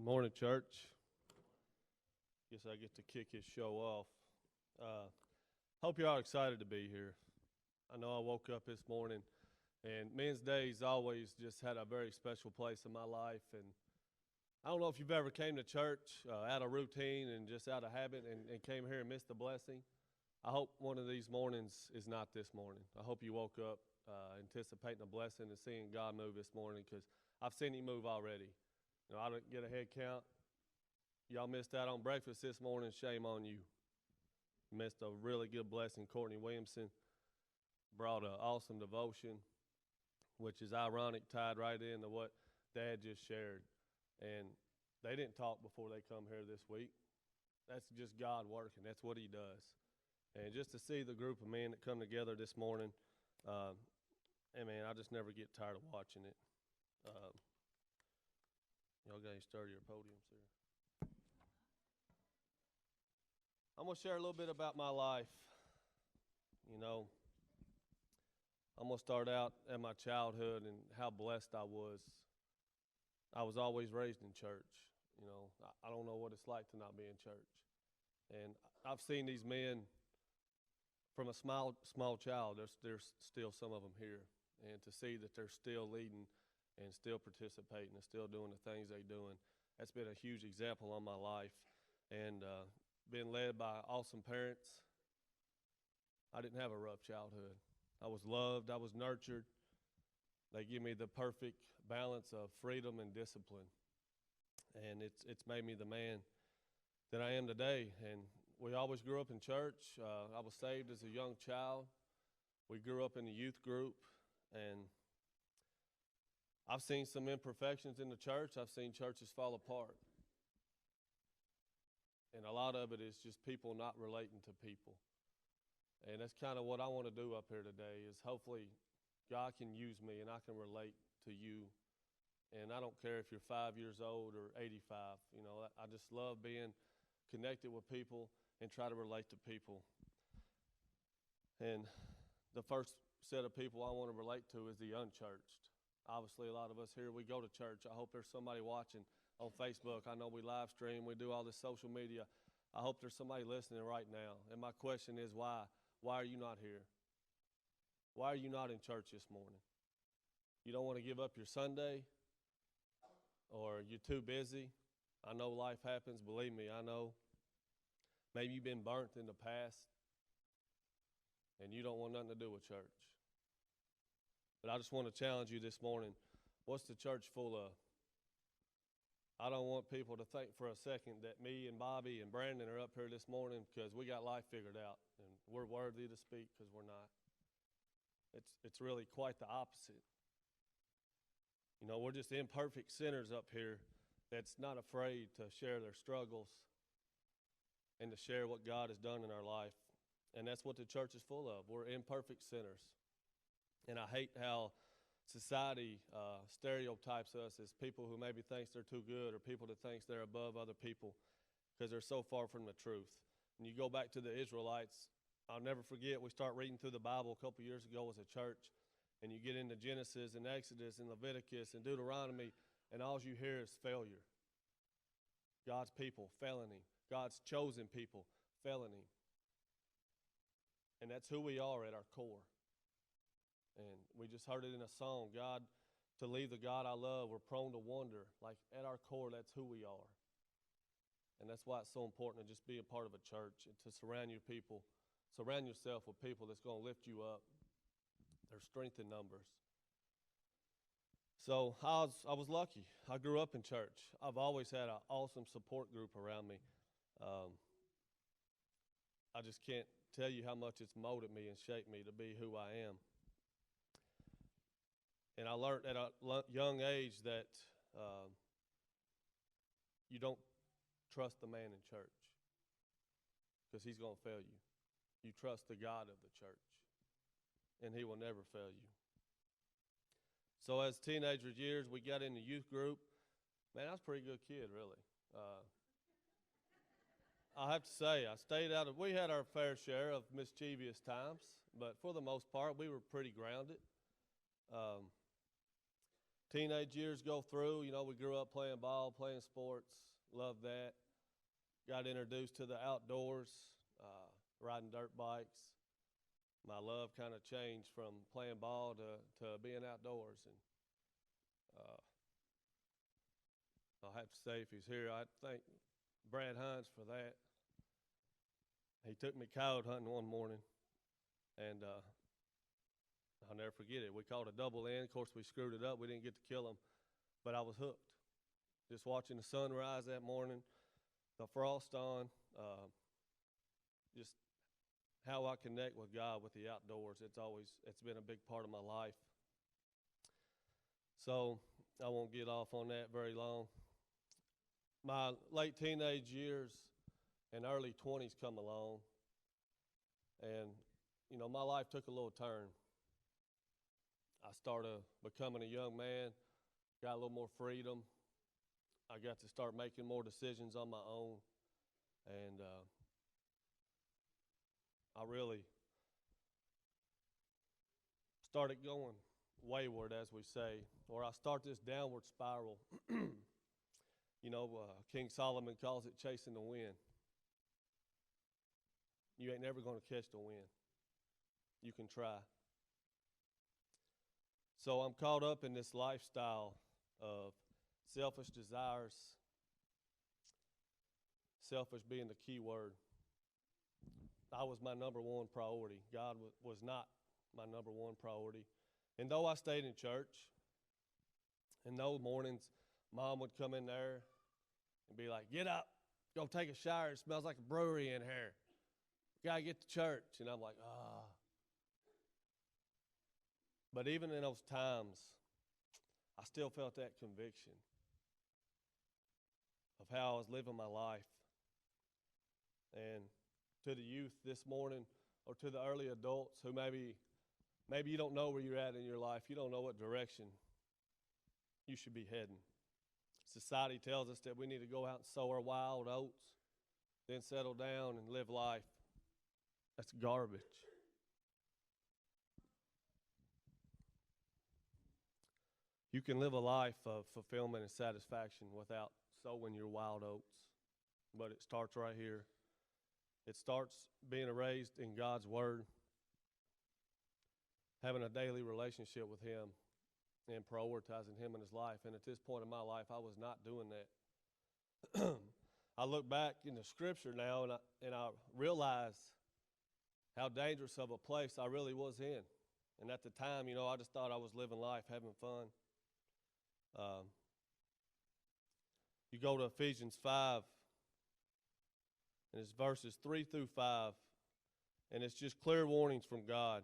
Morning, church. Guess I get to kick his show off. Hope you're all excited to be here. I know I woke up this morning, and Men's Day's always just had a very special place in my life. And I don't know if you've ever came to church out of routine and just out of habit and came here and missed the blessing. I hope one of these mornings is not this morning. I hope you woke up anticipating a blessing and seeing God move this morning, because I've seen Him move already. I didn't get a head count. Y'all missed out on breakfast this morning. Shame on you. Missed a really good blessing. Courtney Williamson brought an awesome devotion, which is ironic, tied right into what Dad just shared. And they didn't talk before they come here this week. That's just God working. That's what He does. And just to see the group of men that come together this morning, man, I just never get tired of watching it. Y'all got any sturdier podiums here? I'm going to share a little bit about my life. I'm going to start out at my childhood and how blessed I was. I was always raised in church. I don't know what it's like to not be in church. And I've seen these men from a small child. There's still some of them here. And to see that they're still leading and still participating and still doing the things they're doing, that's been a huge example on my life. And being led by awesome parents, I didn't have a rough childhood. I was loved. I was nurtured. They give me the perfect balance of freedom and discipline. And it's made me the man that I am today. And we always grew up in church. I was saved as a young child. We grew up in the youth group. And I've seen some imperfections in the church. I've seen churches fall apart. And a lot of it is just people not relating to people. And that's kind of what I want to do up here today, is hopefully God can use me and I can relate to you. And I don't care if you're 5 years old or 85. I just love being connected with people and try to relate to people. And the first set of people I want to relate to is the unchurched. Obviously, a lot of us here, we go to church. I hope there's somebody watching on Facebook. I know we live stream. We do all this social media. I hope there's somebody listening right now. And my question is, why? Why are you not here? Why are you not in church this morning? You don't want to give up your Sunday? Or you're too busy? I know life happens. Believe me, I know. Maybe you've been burnt in the past, and you don't want nothing to do with church. But I just want to challenge you this morning. What's the church full of? I don't want people to think for a second that me and Bobby and Brandon are up here this morning because we got life figured out and we're worthy to speak, because we're not. It's really quite the opposite. We're just imperfect sinners up here that's not afraid to share their struggles and to share what God has done in our life. And that's what the church is full of. We're imperfect sinners. And I hate how society stereotypes us as people who maybe thinks they're too good, or people that thinks they're above other people, because they're so far from the truth. And you go back to the Israelites, I'll never forget, we start reading through the Bible a couple years ago as a church, and you get into Genesis and Exodus and Leviticus and Deuteronomy, and all you hear is failure. God's people failing Him. God's chosen people failing Him. And that's who we are at our core. And we just heard it in a song, God, to leave the God I love, we're prone to wander. Like, at our core, that's who we are. And that's why it's so important to just be a part of a church and to surround yourself with people that's going to lift you up. There's strength in numbers. So I was lucky. I grew up in church. I've always had an awesome support group around me. I just can't tell you how much it's molded me and shaped me to be who I am. And I learned at a young age that you don't trust the man in church, because he's going to fail you. You trust the God of the church, and He will never fail you. So as teenager years, we got in the youth group. Man, I was a pretty good kid, really. I have to say, we had our fair share of mischievous times, but for the most part, we were pretty grounded. teenage years go through, we grew up playing ball, playing sports, loved that. Got introduced to the outdoors, riding dirt bikes. My love kind of changed from playing ball to being outdoors. And I'll have to say, if he's here, I thank Brad Hines for that. He took me coyote hunting one morning, and I'll never forget it. We caught a double end. Of course, we screwed it up. We didn't get to kill him, but I was hooked. Just watching the sun rise that morning, the frost on, just how I connect with God with the outdoors. It's been a big part of my life. So I won't get off on that very long. My late teenage years and early 20s come along, and my life took a little turn. I started becoming a young man, got a little more freedom. I got to start making more decisions on my own, and I really started going wayward, as we say, or I start this downward spiral. King Solomon calls it chasing the wind. You ain't never going to catch the wind. You can try. So I'm caught up in this lifestyle of selfish desires, selfish being the key word. I was my number one priority. God was not my number one priority. And though I stayed in church, and those mornings, Mom would come in there and be like, "Get up, go take a shower. It smells like a brewery in here. Gotta get to church." And I'm like, ah. But even in those times, I still felt that conviction of how I was living my life. And to the youth this morning, or to the early adults who maybe you don't know where you're at in your life, you don't know what direction you should be heading. Society tells us that we need to go out and sow our wild oats, then settle down and live life. That's garbage. You can live a life of fulfillment and satisfaction without sowing your wild oats, but it starts right here. It starts being raised in God's Word, having a daily relationship with Him, and prioritizing Him in His life. And at this point in my life, I was not doing that. I look back in the Scripture now, and I realize how dangerous of a place I really was in. And at the time, I just thought I was living life, having fun. You go to Ephesians 5, and it's verses 3 through 5, and it's just clear warnings from God.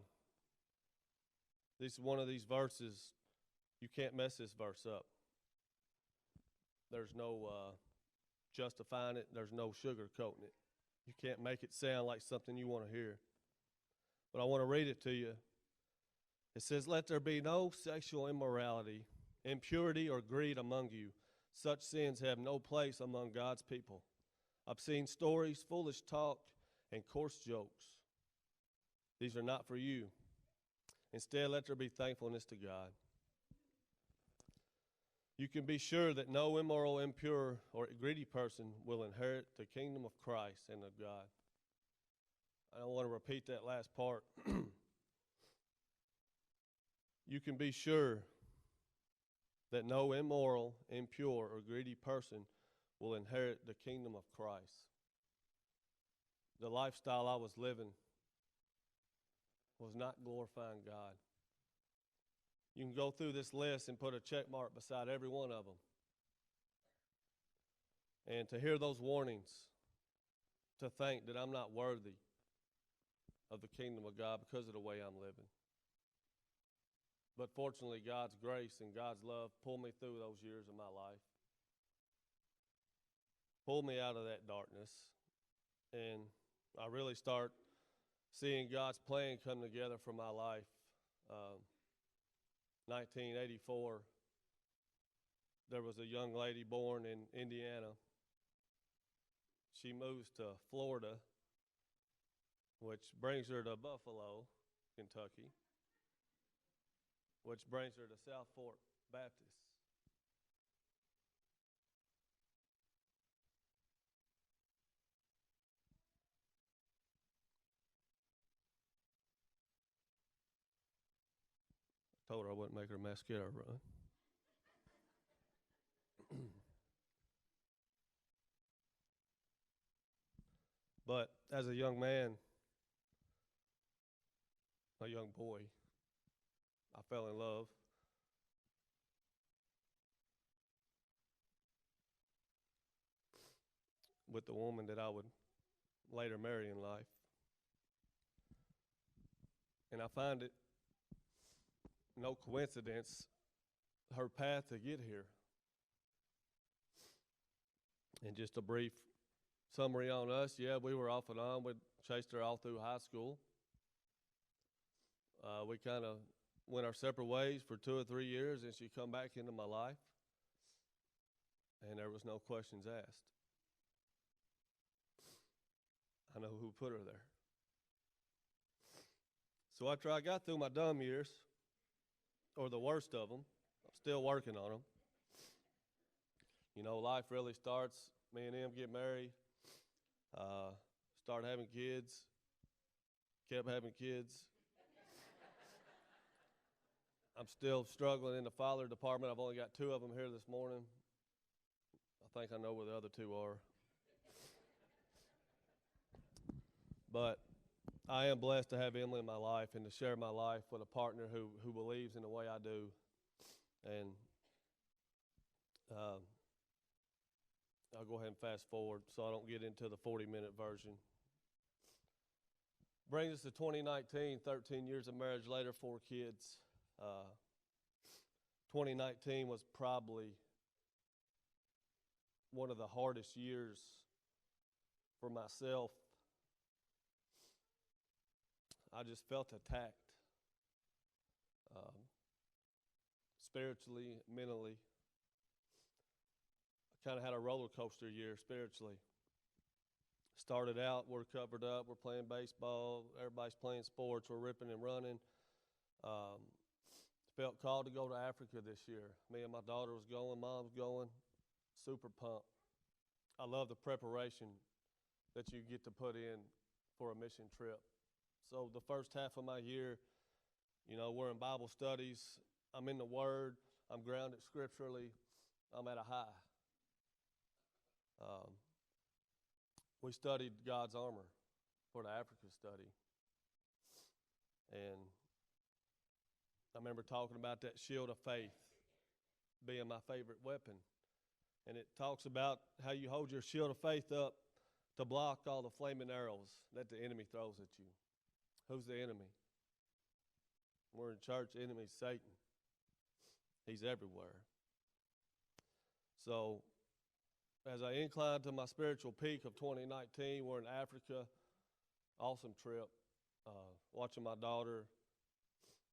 This is one of these verses, you can't mess this verse up. There's no justifying it. There's no sugarcoating it. You can't make it sound like something you want to hear. But I want to read it to you. It says, "Let there be no sexual immorality, impurity, or greed among you. Such sins have no place among God's people. Obscene stories, foolish talk, and coarse jokes. These are not for you. Instead, let there be thankfulness to God. You can be sure that no immoral, impure, or greedy person will inherit the kingdom of Christ and of God." I don't want to repeat that last part. You can be sure that no immoral, impure, or greedy person will inherit the kingdom of Christ. The lifestyle I was living was not glorifying God. You can go through this list and put a check mark beside every one of them. And to hear those warnings, to think that I'm not worthy of the kingdom of God because of the way I'm living. But fortunately, God's grace and God's love pulled me through those years of my life. Pulled me out of that darkness. And I really start seeing God's plan come together for my life. 1984, there was a young lady born in Indiana. She moves to Florida, which brings her to Buffalo, Kentucky, which brings her to South Fork, Baptist. Told her I wouldn't make her mascara run. But as a young man, a young boy, I fell in love with the woman that I would later marry in life. And I find it no coincidence her path to get here. And just a brief summary on us, yeah, we were off and on. We chased her all through high school. We kind of went our separate ways for 2 or 3 years, and she come back into my life, and there was no questions asked. I know who put her there. So after I got through my dumb years, or the worst of them, I'm still working on them. You know, life really starts. Me and him get married, start having kids, kept having kids. I'm still struggling in the father department. I've only got 2 of them here this morning. I think I know where the other 2 are. But I am blessed to have Emily in my life and to share my life with a partner who believes in the way I do. And I'll go ahead and fast forward so I don't get into the 40-minute version. Brings us to 2019, 13 years of marriage later, 4 kids. 2019 was probably one of the hardest years for myself. I just felt attacked, spiritually, mentally. I kind of had a roller coaster year spiritually. Started out, we're covered up, we're playing baseball, everybody's playing sports, we're ripping and running. Felt called to go to Africa this year. Me and my daughter was going, mom was going, super pumped. I love the preparation that you get to put in for a mission trip. So the first half of my year, you know, we're in Bible studies, I'm in the Word, I'm grounded scripturally, I'm at a high. We studied God's armor for the Africa study. And I remember talking about that shield of faith being my favorite weapon. And it talks about how you hold your shield of faith up to block all the flaming arrows that the enemy throws at you. Who's the enemy? We're in church, the enemy's Satan. He's everywhere. So as I incline to my spiritual peak of 2019, we're in Africa. Awesome trip. Watching my daughter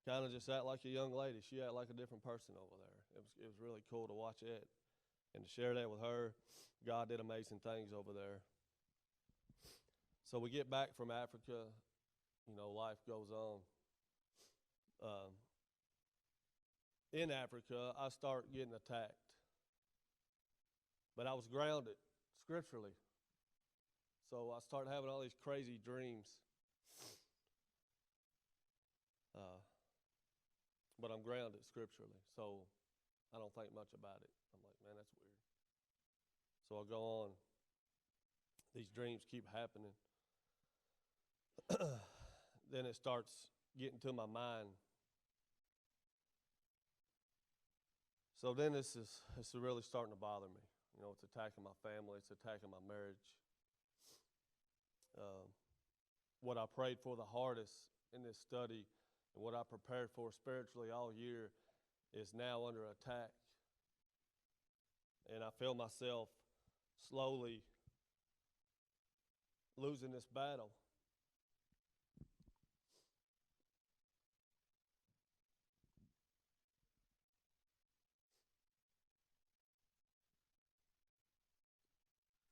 kind of just act like a young lady. She act like a different person over there. It was really cool to watch it and to share that with her. God did amazing things over there. So we get back from Africa. You know, life goes on. In Africa, I start getting attacked. But I was grounded scripturally. So I started having all these crazy dreams. But I'm grounded scripturally, so I don't think much about it. I'm like, man, that's weird. So I go on. These dreams keep happening. Then it starts getting to my mind. So then this is really starting to bother me. You know, it's attacking my family. It's attacking my marriage. What I prayed for the hardest in this study and what I prepared for spiritually all year is now under attack. And I feel myself slowly losing this battle.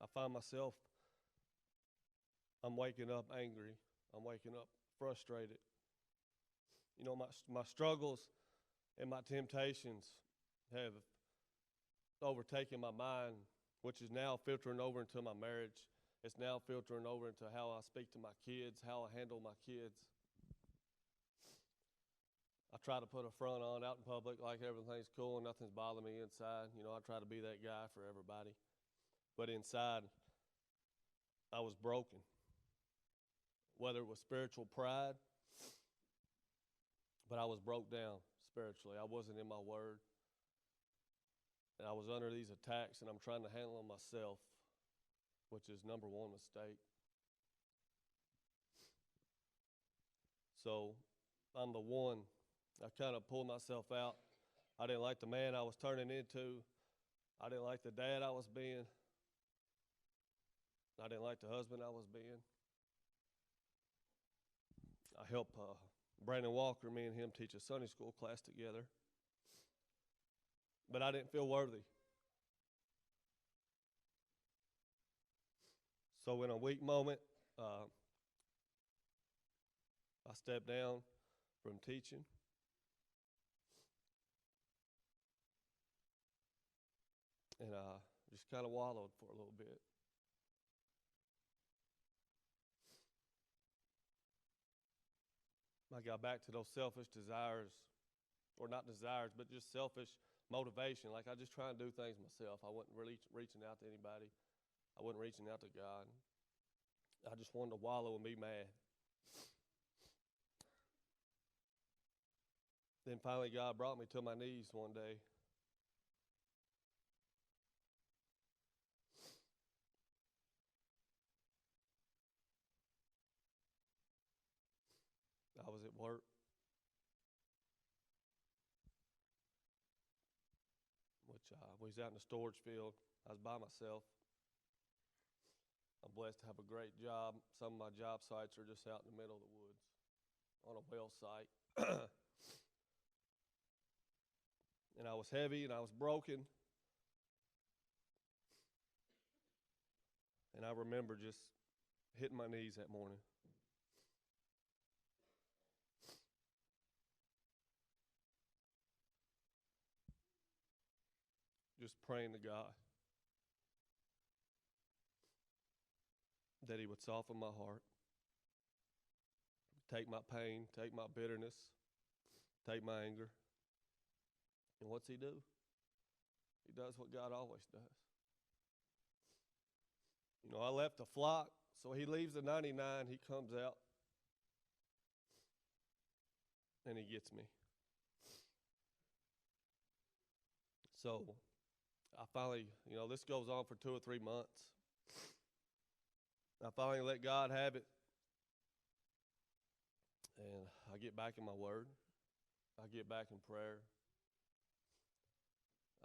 I find myself, I'm waking up angry. I'm waking up frustrated. You know, my struggles and my temptations have overtaken my mind, which is now filtering over into my marriage. It's now filtering over into how I speak to my kids, how I handle my kids. I try to put a front on out in public like everything's cool and nothing's bothering me inside. You know, I try to be that guy for everybody. But inside, I was broken. Whether it was spiritual pride, but I was broke down spiritually. I wasn't in my word. And I was under these attacks, and I'm trying to handle them myself, which is number one mistake. So I'm the one. I kind of pulled myself out. I didn't like the man I was turning into. I didn't like the dad I was being. I didn't like the husband I was being. I helped Brandon Walker, me and him, teach a Sunday school class together. But I didn't feel worthy. So in a weak moment, I stepped down from teaching. And I just kind of wallowed for a little bit. I got back to those selfish desires, or not desires, but just selfish motivation. Like I just try and do things myself. I wasn't really reaching out to anybody. I wasn't reaching out to God. I just wanted to wallow and be mad. Then finally God brought me to my knees one day. I was at work. We was out in the storage field. I was by myself. I'm blessed to have a great job. Some of my job sites are just out in the middle of the woods on a well site. And I was heavy and I was broken. And I remember just hitting my knees that morning. Just praying to God that He would soften my heart, take my pain, take my bitterness, take my anger. And what's He do? He does what God always does. You know, I left the flock, so He leaves the 99, He comes out, and He gets me. So I finally, you know, this goes on for 2 or 3 months. I finally let God have it. And I get back in my word. I get back in prayer.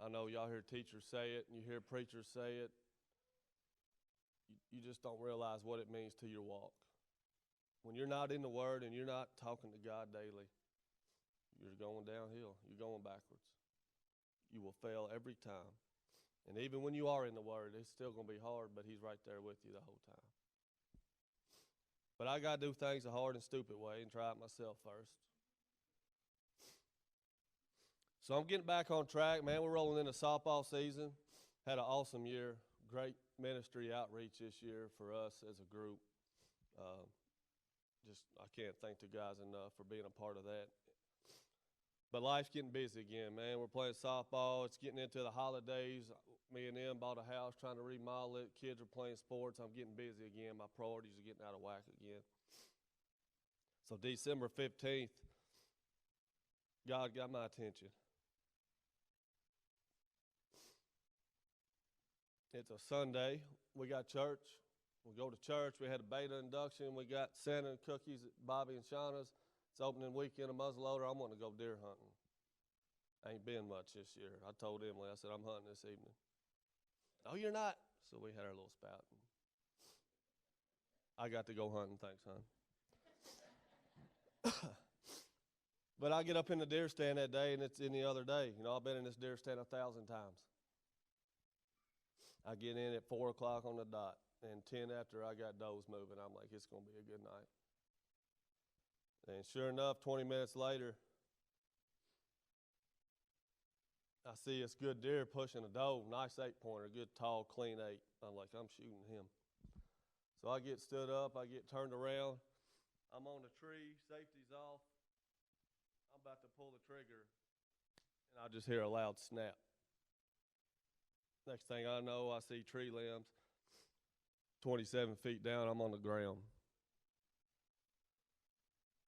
I know y'all hear teachers say it and you hear preachers say it. You just don't realize what it means to your walk. When you're not in the word and you're not talking to God daily, you're going downhill. You're going backwards. You will fail every time. And even when you are in the word, it's still going to be hard, but He's right there with you the whole time. But I got to do things the hard and stupid way and try it myself first. So I'm getting back on track, man. We're rolling into softball season. Had an awesome year. Great ministry outreach this year for us as a group. I can't thank the guys enough for being a part of that. But life's getting busy again, man. We're playing softball. It's getting into the holidays. Me and them bought a house trying to remodel it. Kids are playing sports. I'm getting busy again. My priorities are getting out of whack again. So December 15th, God got my attention. It's a Sunday. We got church. We go to church. We had a beta induction. We got Santa and cookies at Bobby and Shauna's. It's opening weekend of muzzleloader. I'm wanting to go deer hunting. I ain't been much this year. I told Emily, I said, I'm hunting this evening. Oh, you're not? So we had our little spout. I got to go hunting, thanks, hon. But I get up in the deer stand that day, and it's any other day. You know, I've been in this deer stand 1,000 times. I get in at 4 o'clock on the dot, and 10 after I got does moving. I'm like, it's going to be a good night. And sure enough, 20 minutes later, I see this good deer pushing a doe, nice 8-pointer, good tall, clean 8. I'm like, I'm shooting him. So I get stood up, I get turned around. I'm on the tree, safety's off. I'm about to pull the trigger, and I just hear a loud snap. Next thing I know, I see tree limbs. 27 feet down, I'm on the ground.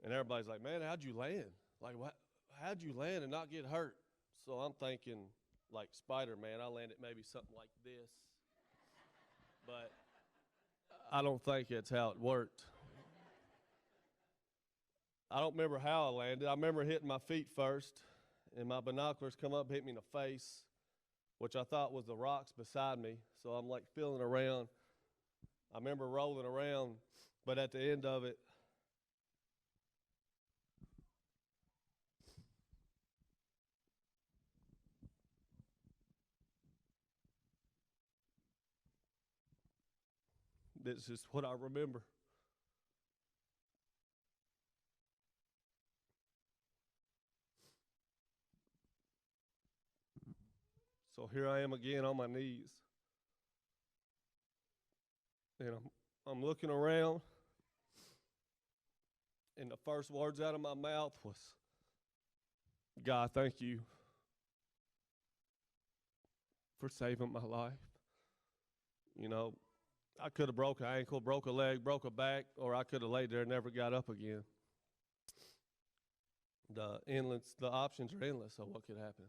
And everybody's like, man, how'd you land? Like, how'd you land and not get hurt? So I'm thinking, like Spider-Man, I landed maybe something like this. But I don't think it's how it worked. I don't remember how I landed. I remember hitting my feet first, and my binoculars come up, hit me in the face, which I thought was the rocks beside me. So I'm like feeling around. I remember rolling around, but at the end of it, this is what I remember. So here I am again on my knees. And I'm looking around, and the first words out of my mouth was, God, thank you for saving my life. You know, I could have broke an ankle, broke a leg, broke a back, or I could have laid there and never got up again. The options are endless, so what could happen?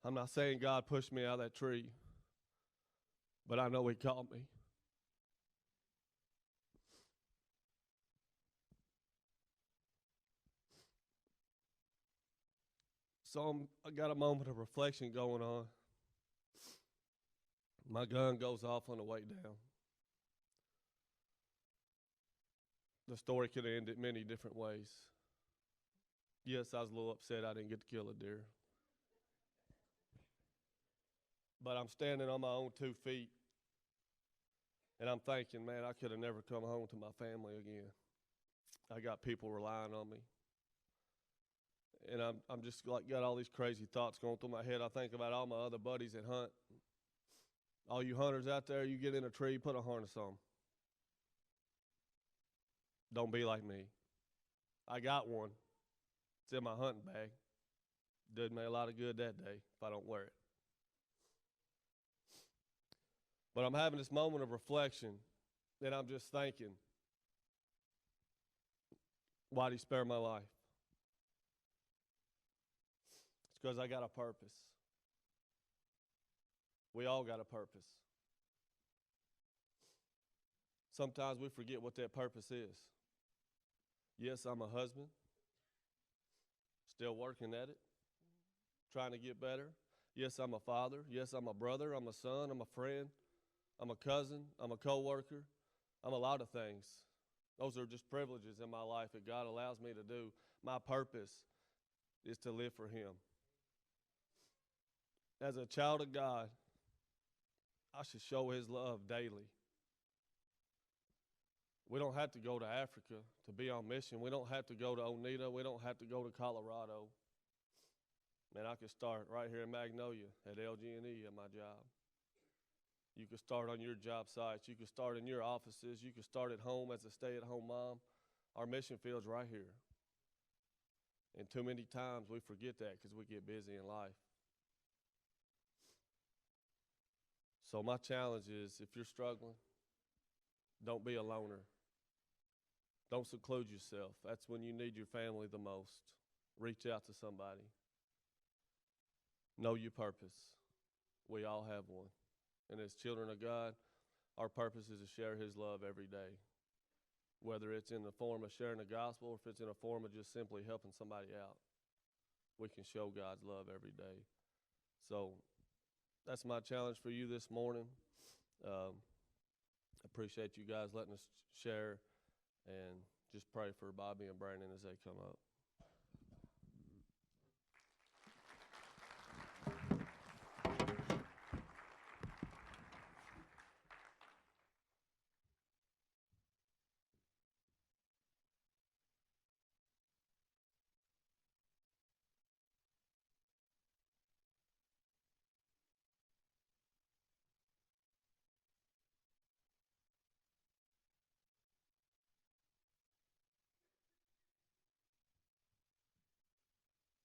I'm not saying God pushed me out of that tree, but I know He called me. So I got a moment of reflection going on. My gun goes off on the way down. The story could have ended many different ways. Yes, I was a little upset I didn't get to kill a deer. But I'm standing on my own 2 feet, and I'm thinking, man, I could have never come home to my family again. I got people relying on me. And I'm just like got all these crazy thoughts going through my head. I think about all my other buddies that hunt. All you hunters out there, you get in a tree, put a harness on. Don't be like me. I got one. It's in my hunting bag. Did me a lot of good that day if I don't wear it. But I'm having this moment of reflection, and I'm just thinking, why'd He spare my life? It's because I got a purpose. We all got a purpose. Sometimes we forget what that purpose is. Yes, I'm a husband, still working at it, trying to get better. Yes, I'm a father. Yes, I'm a brother. I'm a son. I'm a friend. I'm a cousin. I'm a co-worker. I'm a lot of things. Those are just privileges in my life that God allows me to do. My purpose is to live for Him. As a child of God, I should show His love daily. We don't have to go to Africa to be on mission. We don't have to go to Oneida. We don't have to go to Colorado. Man, I could start right here in Magnolia at LG&E at my job. You could start on your job sites. You could start in your offices. You could start at home as a stay-at-home mom. Our mission field's right here. And too many times we forget that because we get busy in life. So my challenge is, if you're struggling, don't be a loner. Don't seclude yourself. That's when you need your family the most. Reach out to somebody. Know your purpose. We all have one. And as children of God, our purpose is to share His love every day. Whether it's in the form of sharing the gospel or if it's in a form of just simply helping somebody out. We can show God's love every day. So that's my challenge for you this morning. Appreciate you guys letting us share, and just pray for Bobby and Brandon as they come up.